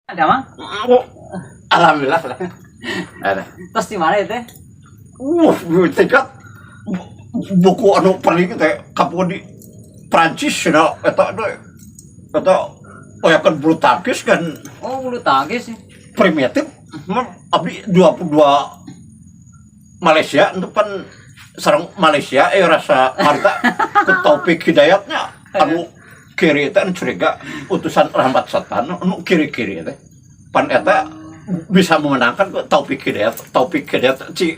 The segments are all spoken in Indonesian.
Ada mah? Alhamdulillah lah. Ada. Terus di mana itu? Tingkat buku anu paling teh kapok di Prancis na eta oyakeun bulu tangkis kan Oh, bulu tangkis sih. primitif. Abdi 22 Malaysia itu kan sareng Malaysia rasa harta ke Taufik Hidayatnya anu kiri teh curiga utusan rahmat setan anu kiri-kiri teh pan eta bisa memenangkan ke Taufik Hidayat ci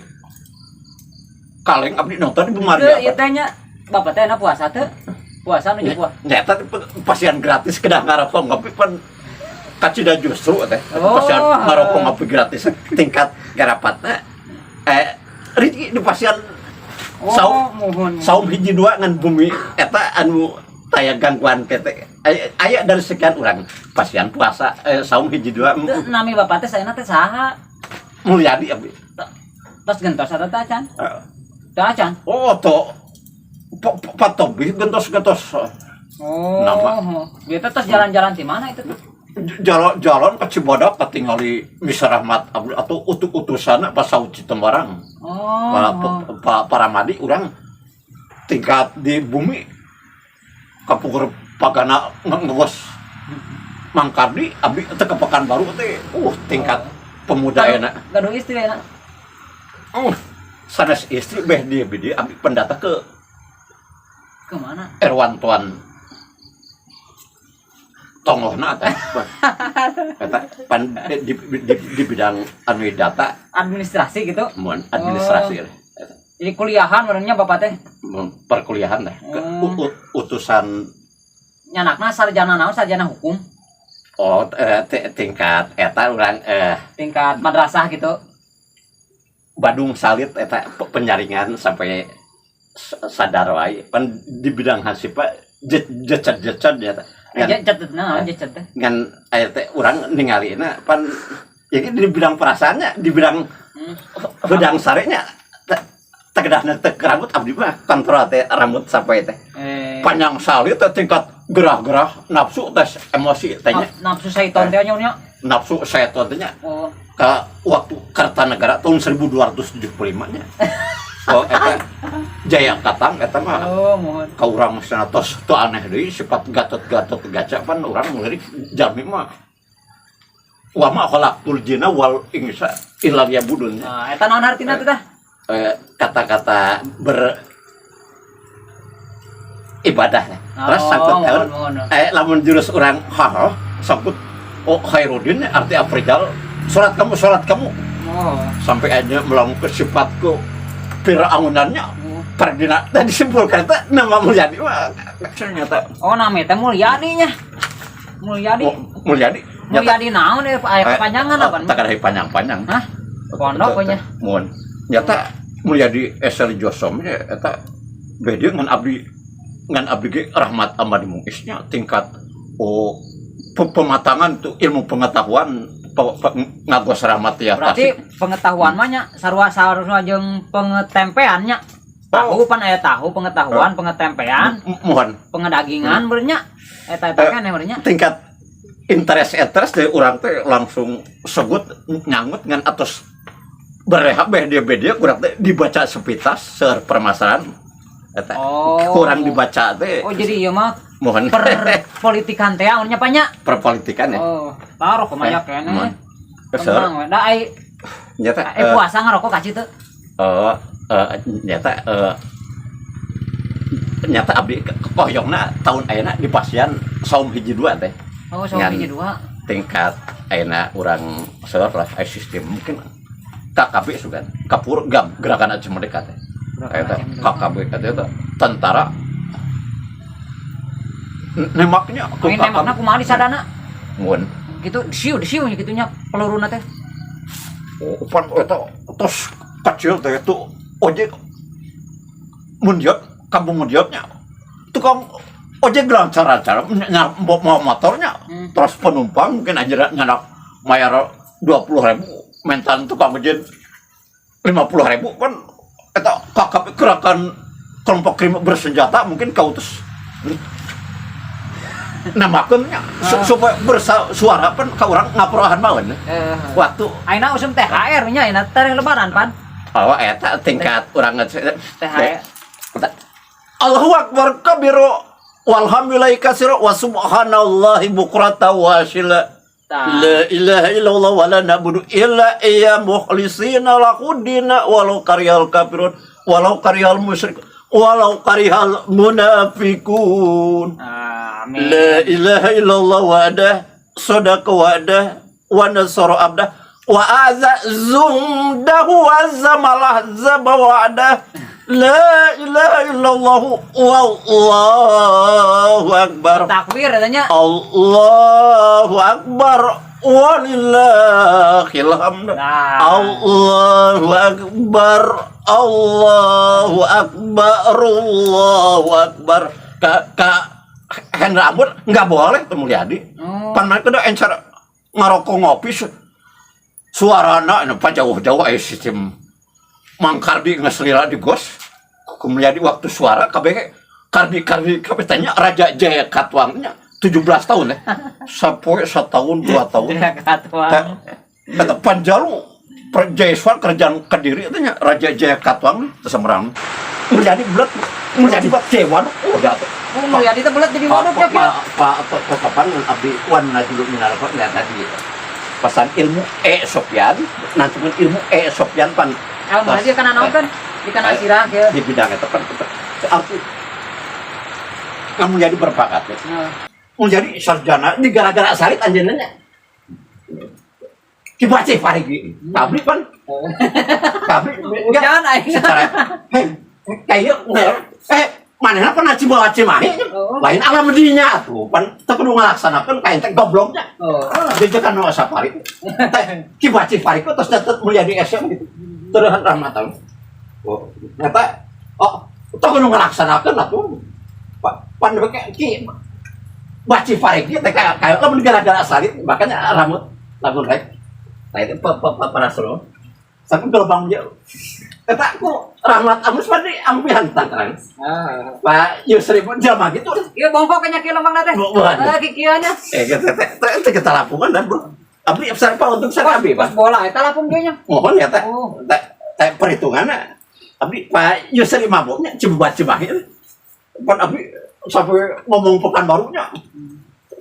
kaleng abdi nonton di Maria. Ieu teh nya bapak teh puasa teh. Puasa nu puasa. Nyata pasien gratis kedah ngarokok ngopi pan kacida justru teh. Oh. Pasien ngarokok ngopi gratis tingkat garapatna Riki di pasien saum hiji dua ngan bumi eta anu taya gangguan PT aya dari sekian orang pasien puasa saum hiji dua Nami bapak teh saena teh saha? Mulyadi abdi. Tos gentos eta teh acan. Teh acan. Oh to patobi gentos-gentos Oh. Nama. Dia teh tos jalan-jalan di mana itu tuh? jalan ke Cibadak ketinggali Misa Rahmat Abdul atau utusan pas sauci tembarang. Oh. Para madi orang tingkat di bumi kapukur pagana ngegos Mangkardi abdi teu ke Pekanbaru teh tingkat pemuda enak. Gaduh istri enak. Sanes istri beh dia abdi pendata ke Kemana? Erwan Tuan Tongohna teh. Eta pan di bidang anu data Administrasi gitu. mun administrasi. Jadi kuliahan orangnya bapak teh. Perkuliahan teh utusan Nyanakna sarjana naon? Sarjana hukum. tingkat eta urang Tingkat madrasah gitu. Badung Salit eta penyaringan sampai sadar wae pan di bidang hasipa jecet ya teh. Jecet naon jecet teh? Ngan aya teh urang ningalina pan ya di bidang perasaannya di bidang bedang sarenya tegedahna teh rambut abdi mah kontrol teh rambut sampai teh panjang salit teh tingkat gerah-gerah nafsu teh emosi teh Nafsu syaiton teh nya. nafsu setan teh nya Oh. ka waktu Kartanegara tahun 1275 nya. Oh eta Jaya Katang eta mah Oh, mohon. ka urang sanatos teu aneh deui sifat gatot-gatot gaca pan urang ngeurik jalmi mah wa ma khalaqtul jinna wal insa illa liya'budun. Nah, eta naon artina teh tah? Kata-kata ibadah terus sangkut lamun jurus urang hal sangkut Khairuddin arti Afrizal salat kamu Oh. sampai aja melakukan sifatku piraunannya perdina tadi simpulkan teh nama Mulyadi mah ternyata Oh, nama teh Mulyadi nya. Mulyadi. Mulyadi Mulyadi naon aya kepanjangan apa? tak ada panjang-panjang Hah? Pondok punya. mun nyata Mulyadi Esel Josom nya eta beda ngan abdi ge Rahmat Amadi Muisnya tingkat pematangan tuh ilmu pengetahuan ngagos rahmat ya. Berarti pengetahuan mah nya sarua jeung pengetempean nya. Tahu pan aya tahu pengetahuan pengetempean. Mohon Pengedagingan beurnya eta kan beurnya. tingkat interest dari urang teh langsung sebut nyangut ngan atos berehab dia kurang teh dibaca sepintas seur permasalahan eta kurang dibaca teh. Oh, jadi ieu mah mohon politikan teh nya banyak. Perpolitikan ya. Oh, taruh kumaha keneh. Kesel. Da ai Nyata puasa ngarokok ka citu. nyata abdi koyongna tahun ayeuna di pasien saum hiji dua teh. Oh, saum hiji dua. Tingkat ayeuna urang seur lah sistem mungkin KKB sugan kapur gam gerakan aja merdeka teh. Eta KKB eta tentara nemaknya nemakna kumaha di sadana? mun Gitu disiu nya kitunya peluruna teh. pan eta tos kecil teh itu ojek mundiat kampung mundiatnya tukang ojek lancar-lancar mau motornya terus penumpang mungkin aja nyanak mayar 20.000 mentan tukang ojek 50.000 kan eta KKP gerakan kelompok kriminal bersenjata mungkin kautus namakeunnya supaya bersuara pan ka urang ngapurahan maun. Waktu ayeuna usum THR nya ayeuna teh lebaran pan. oh eta tingkat urang THR. Allahu akbar kabiru walhamdulillahi katsira wa subhanallahi bukratan wa asila. La ilaha illallah wa la na'budu illa iya mukhlishina lahud-dina walau karihal kafirun walau karihal musyrik walau karihal munafiqun. Amin. La ilaha illallah wa'dah sadaqa wa'dah wa nasara abdah wa aza zundahu wa zamalah zaba wa'dah. La ilaha illallah wallahu akbar. Takbir katanya. Allahu akbar walillahil hamd. Allahu akbar. Allahu akbar. Allahu akbar. Ka Hendra Ambon nggak boleh temu Mulyadi. Pan mereka udah encer ngarokok ngopi suarana anu jauh-jauh aya sistem mangkardi ngeselira di gos. Mulyadi waktu suara kabeh kardi tanya Raja Jaya Katwangnya 17 tahun ya. Sampai 1 tahun 2 tahun. Jaya Katwang. Kata Panjalu Jayaswar kerjaan Kediri tanya Raja Jaya Katwang teu semerang. Mulyadi bulat Mulyadi buat Dewan. Udah tuh. Mulyadi teh bulat jadi waduk ya. Pak kapan abdi wan dulu minarko lihat tadi. Pesan ilmu Sofyan, nanti ilmu Sofyan pan. Ilmu aja kana naon kan? Ikan asirah ya. Di bidang itu kan arti kamu jadi berbakat ya. Mau jadi sarjana di gara-gara sarit anjeunna nya. Ki baca parigi. Pabrik kan. Pabrik Jangan aing. Kayak manehna pernah cibawa cimahi. Lain alam dinya tuh pan teu kudu ngalaksanakeun kain teh gobloknya. Dijekan nu safari. Ki baca parigi terus tetep mulia di SM gitu. Terus rahmatan. Oh, nyata, itu kan ngelaksanakan lah tuh, pan ki baci parigi, kayak lo gara-gara salit, makanya rambut rek, nah itu para solo, tapi gelombang jauh, kata aku rahmat amus pada ampihan tangan, Pak Yusri pun jama gitu, iya bongkok kayaknya kilo bang nade, kikiannya, itu kita lapungan dan bro, abdi besar pak untuk serabi, pas bola, itu lapung dia nya, mohon ya teh, perhitungannya. Abdi Pak Yusri mabuknya coba cimahi. Pan abdi sampai ngomong pekan barunya.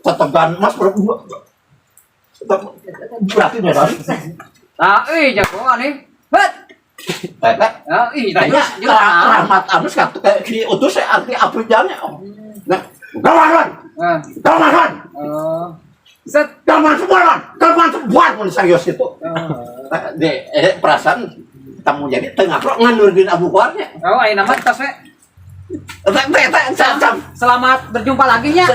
Tetegan Mas berdua. Berarti dari. Jago aneh. Bet. Tanya rahmat amus kata ki utus saya arti aprijanya. Nah, kawan. Kawan. Set Kawan buat mun serius itu. Perasaan tamu jadi tengah pro ngandurkeun Abu Kuarnya. Oh, ayeuna mah tos we. Selamat berjumpa lagi nya.